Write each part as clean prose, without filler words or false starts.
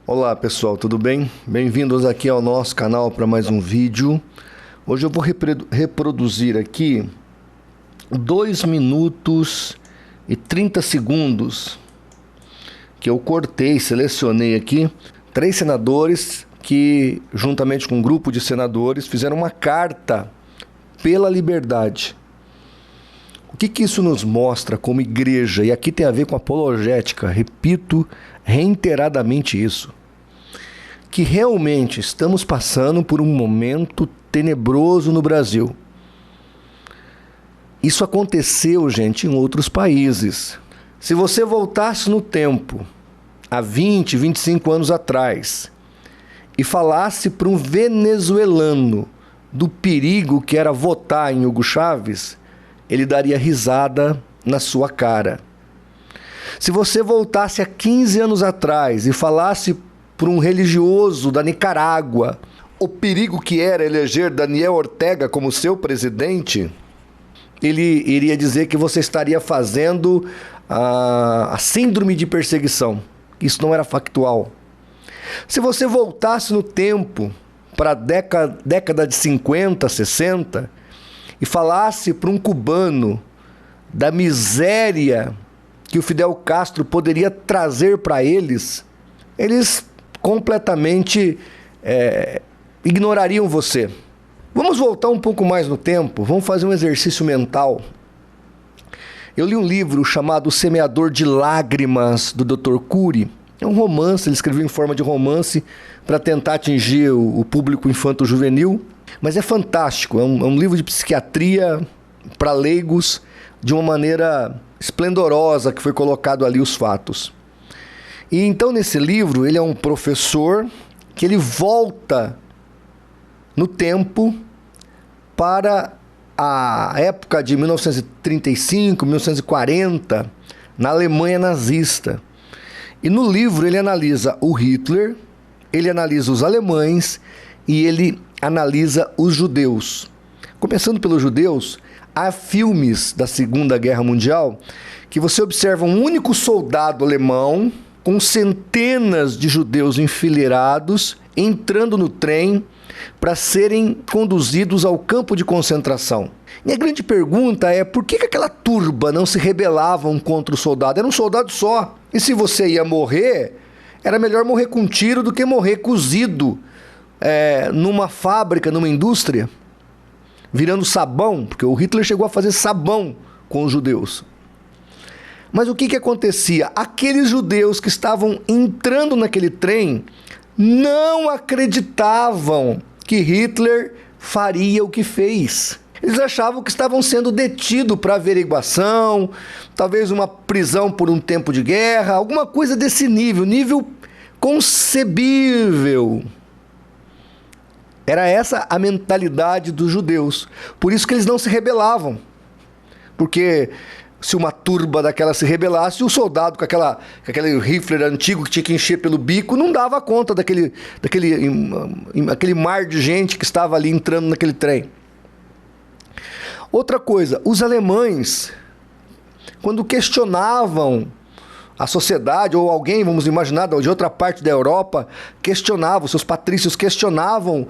Olá pessoal, tudo bem? Bem-vindos aqui ao nosso canal para mais um vídeo. Hoje eu vou reproduzir aqui 2 minutos e 30 segundos que eu cortei, selecionei aqui 3 senadores que, juntamente com um grupo de senadores, fizeram uma carta pela liberdade. O que isso nos mostra como igreja? E aqui tem a ver com apologética, repito reiteradamente isso. Que realmente estamos passando por um momento tenebroso no Brasil. Isso aconteceu, gente, em outros países. Se você voltasse no tempo, há 20, 25 anos atrás, e falasse para um venezuelano do perigo que era votar em Hugo Chávez, ele daria risada na sua cara. Se você voltasse há 15 anos atrás e falasse para um religioso da Nicarágua o perigo que era eleger Daniel Ortega como seu presidente, ele iria dizer que você estaria fazendo a síndrome de perseguição. Isso não era factual. Se você voltasse no tempo para a década de 50, 60 e falasse para um cubano da miséria que o Fidel Castro poderia trazer para eles completamente ignorariam você. Vamos voltar um pouco mais no tempo, vamos fazer um exercício mental. Eu li um livro chamado O Semeador de Lágrimas, do Dr. Cury. É um romance, ele escreveu em forma de romance para tentar atingir o público infanto-juvenil, mas é fantástico, é um livro de psiquiatria para leigos, de uma maneira esplendorosa que foi colocado ali os fatos. E então nesse livro ele é um professor que ele volta no tempo para a época de 1935, 1940, na Alemanha nazista. E no livro ele analisa o Hitler, ele analisa os alemães e ele analisa os judeus. Começando pelos judeus, há filmes da Segunda Guerra Mundial que você observa um único soldado alemão com centenas de judeus enfileirados entrando no trem para serem conduzidos ao campo de concentração. E a grande pergunta é por que aquela turba não se rebelavam contra o soldado? Era um soldado só. E se você ia morrer, era melhor morrer com um tiro do que morrer cozido numa fábrica, numa indústria, virando sabão, porque o Hitler chegou a fazer sabão com os judeus. Mas o que acontecia? Aqueles judeus que estavam entrando naquele trem não acreditavam que Hitler faria o que fez. Eles achavam que estavam sendo detidos para averiguação, talvez uma prisão por um tempo de guerra, alguma coisa desse nível concebível. Era essa a mentalidade dos judeus. Por isso que eles não se rebelavam. Porque se uma turba daquela se rebelasse, o soldado com aquele rifle antigo que tinha que encher pelo bico não dava conta daquele mar de gente que estava ali entrando naquele trem. Outra coisa, os alemães, quando questionavam a sociedade, ou alguém, vamos imaginar, de outra parte da Europa, questionavam, seus patrícios questionavam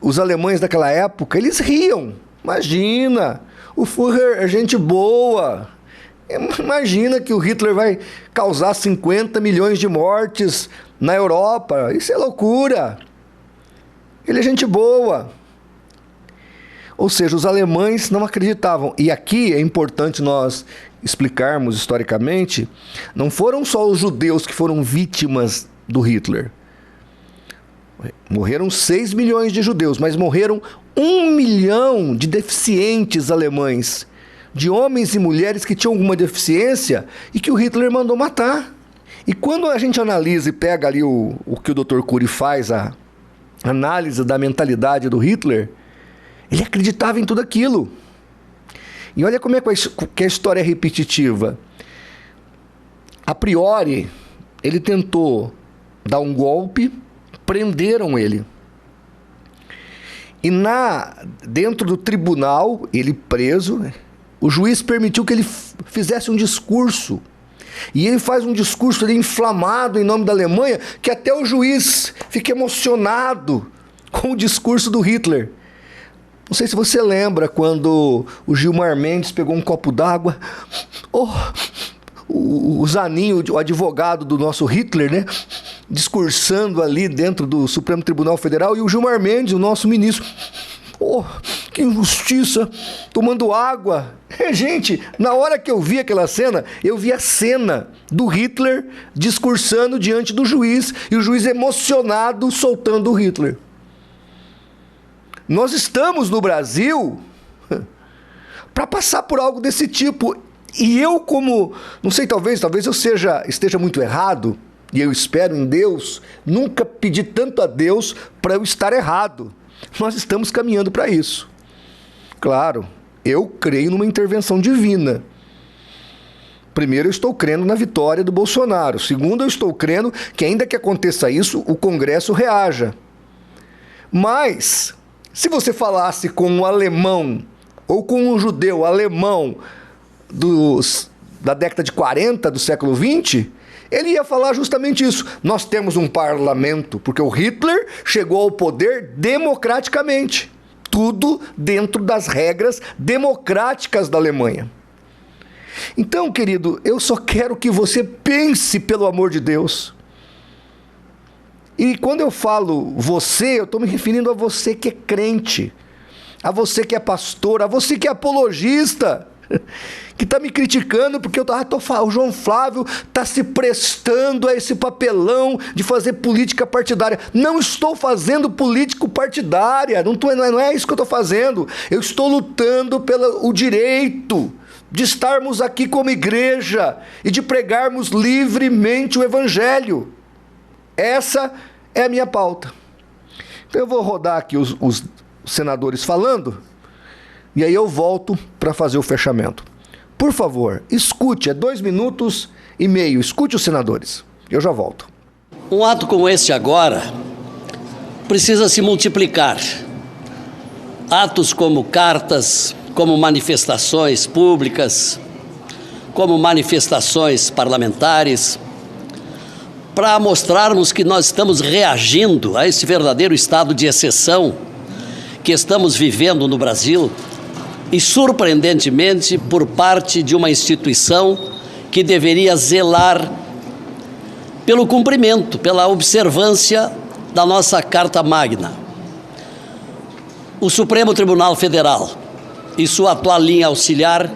os alemães daquela época, eles riam. Imagina, o Führer é gente boa. Imagina que o Hitler vai causar 50 milhões de mortes na Europa. Isso é loucura. Ele é gente boa. Ou seja, os alemães não acreditavam. E aqui é importante nós explicarmos historicamente, não foram só os judeus que foram vítimas do Hitler. Morreram 6 milhões de judeus, mas morreram 1 milhão de deficientes alemães, de homens e mulheres que tinham alguma deficiência e que o Hitler mandou matar. E quando a gente analisa e pega ali o que o Dr. Cury faz, a análise da mentalidade do Hitler, ele acreditava em tudo aquilo. E olha como é que a história é repetitiva. A priori, ele tentou dar um golpe, prenderam ele. E dentro do tribunal, ele preso, o juiz permitiu que ele fizesse um discurso E ele faz um discurso ali inflamado em nome da Alemanha, que até o juiz fica emocionado com o discurso do Hitler. Não sei se você lembra quando o Gilmar Mendes pegou um copo d'água. O Zanin, o advogado do nosso Hitler, né? Discursando ali dentro do Supremo Tribunal Federal, e o Gilmar Mendes, o nosso ministro. Que injustiça! Tomando água. Gente, na hora que eu vi aquela cena, eu vi a cena do Hitler discursando diante do juiz, e o juiz emocionado soltando o Hitler. Nós estamos no Brasil para passar por algo desse tipo. E eu, não sei, talvez eu esteja muito errado, e eu espero em Deus, nunca pedi tanto a Deus para eu estar errado. Nós estamos caminhando para isso. Claro, eu creio numa intervenção divina. Primeiro, eu estou crendo na vitória do Bolsonaro. Segundo, eu estou crendo que, ainda que aconteça isso, o Congresso reaja. Mas, se você falasse com um alemão ou com um judeu alemão da década de 40 do século XX, ele ia falar justamente isso. Nós temos um parlamento, porque o Hitler chegou ao poder democraticamente. Tudo dentro das regras democráticas da Alemanha. Então, querido, eu só quero que você pense, pelo amor de Deus. E quando eu falo você, eu estou me referindo a você que é crente, a você que é pastor, a você que é apologista, que está me criticando porque o João Flávio está se prestando a esse papelão de fazer política partidária. Não estou fazendo política partidária, não é isso que eu estou fazendo. Eu estou lutando pelo direito de estarmos aqui como igreja e de pregarmos livremente o Evangelho. Essa é a minha pauta. Então eu vou rodar aqui os senadores falando, e aí eu volto para fazer o fechamento. Por favor, escute, é 2 minutos e meio, escute os senadores. Eu já volto. Um ato como este agora precisa se multiplicar. Atos como cartas, como manifestações públicas, como manifestações parlamentares, para mostrarmos que nós estamos reagindo a esse verdadeiro estado de exceção que estamos vivendo no Brasil, e surpreendentemente por parte de uma instituição que deveria zelar pelo cumprimento, pela observância da nossa Carta Magna. O Supremo Tribunal Federal e sua atual linha auxiliar,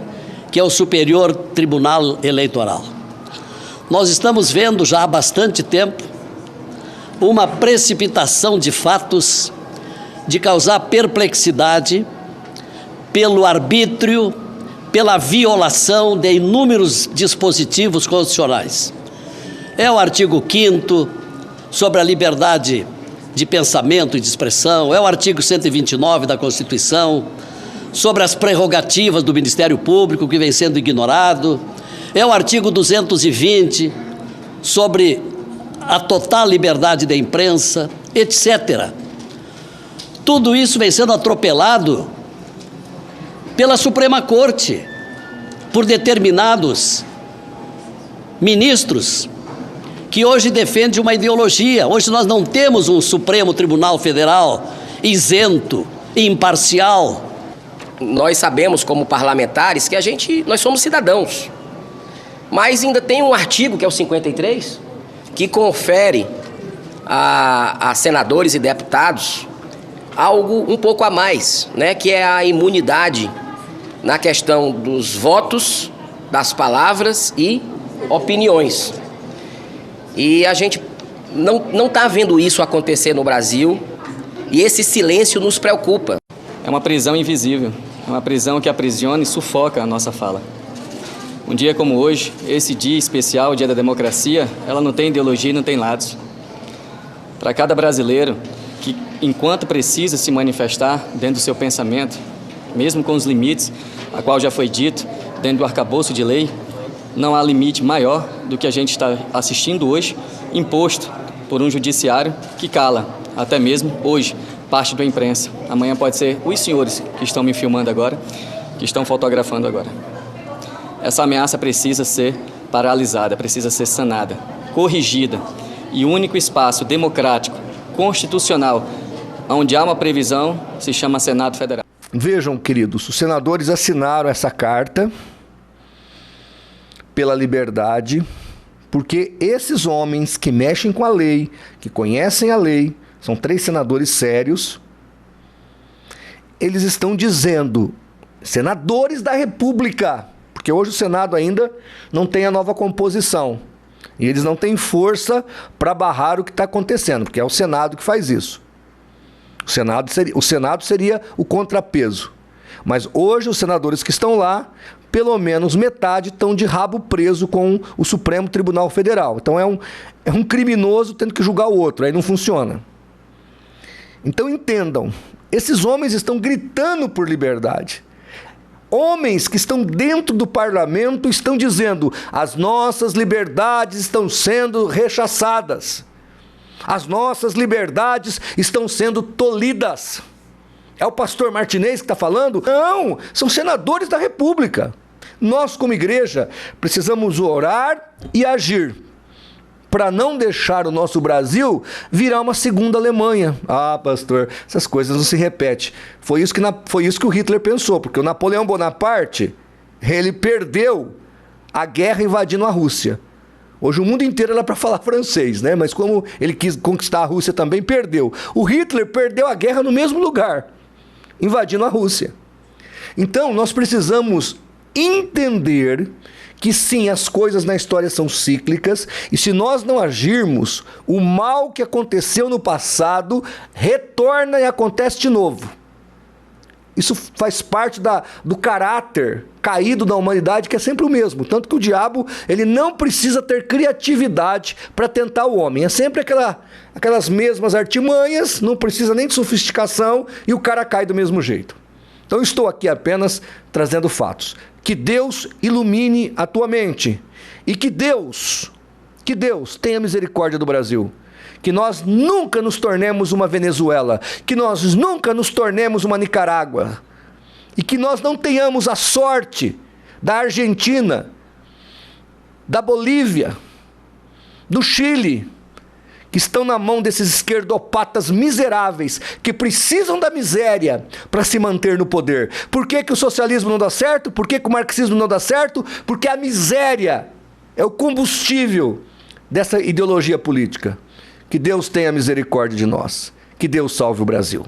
que é o Superior Tribunal Eleitoral. Nós estamos vendo já há bastante tempo uma precipitação de fatos de causar perplexidade pelo arbítrio, pela violação de inúmeros dispositivos constitucionais. É o artigo 5º sobre a liberdade de pensamento e de expressão, é o artigo 129 da Constituição, sobre as prerrogativas do Ministério Público, que vem sendo ignorado, é o artigo 220 sobre a total liberdade da imprensa, etc. Tudo isso vem sendo atropelado pela Suprema Corte, por determinados ministros que hoje defendem uma ideologia. Hoje nós não temos um Supremo Tribunal Federal isento, imparcial. Nós sabemos, como parlamentares, que nós somos cidadãos. Mas ainda tem um artigo, que é o 53, que confere a senadores e deputados algo um pouco a mais, né? Que é a imunidade na questão dos votos, das palavras e opiniões. E a gente não está vendo isso acontecer no Brasil, e esse silêncio nos preocupa. É uma prisão invisível, é uma prisão que aprisiona e sufoca a nossa fala. Um dia como hoje, esse dia especial, o Dia da Democracia, ela não tem ideologia e não tem lados. Para cada brasileiro que, enquanto precisa se manifestar dentro do seu pensamento, mesmo com os limites, a qual já foi dito, dentro do arcabouço de lei, não há limite maior do que a gente está assistindo hoje, imposto por um judiciário que cala, até mesmo hoje, parte da imprensa. Amanhã pode ser os senhores que estão me filmando agora, que estão fotografando agora. Essa ameaça precisa ser paralisada, precisa ser sanada, corrigida. E o único espaço democrático, constitucional, onde há uma previsão, se chama Senado Federal. Vejam, queridos, os senadores assinaram essa carta pela liberdade, porque esses homens que mexem com a lei, que conhecem a lei, são 3 senadores sérios, eles estão dizendo, senadores da República, porque hoje o Senado ainda não tem a nova composição, e eles não têm força para barrar o que está acontecendo, porque é o Senado que faz isso. O Senado seria o contrapeso. Mas hoje os senadores que estão lá, pelo menos metade estão de rabo preso com o Supremo Tribunal Federal. Então é um criminoso tendo que julgar o outro, aí não funciona. Então entendam, esses homens estão gritando por liberdade. Homens que estão dentro do parlamento estão dizendo: as nossas liberdades estão sendo rechaçadas. As nossas liberdades estão sendo tolhidas. É o pastor Martinez que está falando? Não, são senadores da República. Nós, como igreja, precisamos orar e agir para não deixar o nosso Brasil virar uma segunda Alemanha. Ah, pastor, essas coisas não se repetem. Foi isso que o Hitler pensou, porque o Napoleão Bonaparte, ele perdeu a guerra invadindo a Rússia. Hoje o mundo inteiro era para falar francês, né? Mas como ele quis conquistar a Rússia também, perdeu. O Hitler perdeu a guerra no mesmo lugar, invadindo a Rússia. Então, nós precisamos entender que sim, as coisas na história são cíclicas, e se nós não agirmos, o mal que aconteceu no passado retorna e acontece de novo. Isso faz parte do caráter caído da humanidade, que é sempre o mesmo. Tanto que o diabo, ele não precisa ter criatividade para tentar o homem. É sempre aquelas mesmas artimanhas, não precisa nem de sofisticação, e o cara cai do mesmo jeito. Então, eu estou aqui apenas trazendo fatos. Que Deus ilumine a tua mente. E que Deus tenha misericórdia do Brasil. Que nós nunca nos tornemos uma Venezuela, que nós nunca nos tornemos uma Nicarágua, e que nós não tenhamos a sorte da Argentina, da Bolívia, do Chile, que estão na mão desses esquerdopatas miseráveis, que precisam da miséria para se manter no poder. Por que o socialismo não dá certo? Por que o marxismo não dá certo? Porque a miséria é o combustível dessa ideologia política. Que Deus tenha misericórdia de nós. Que Deus salve o Brasil.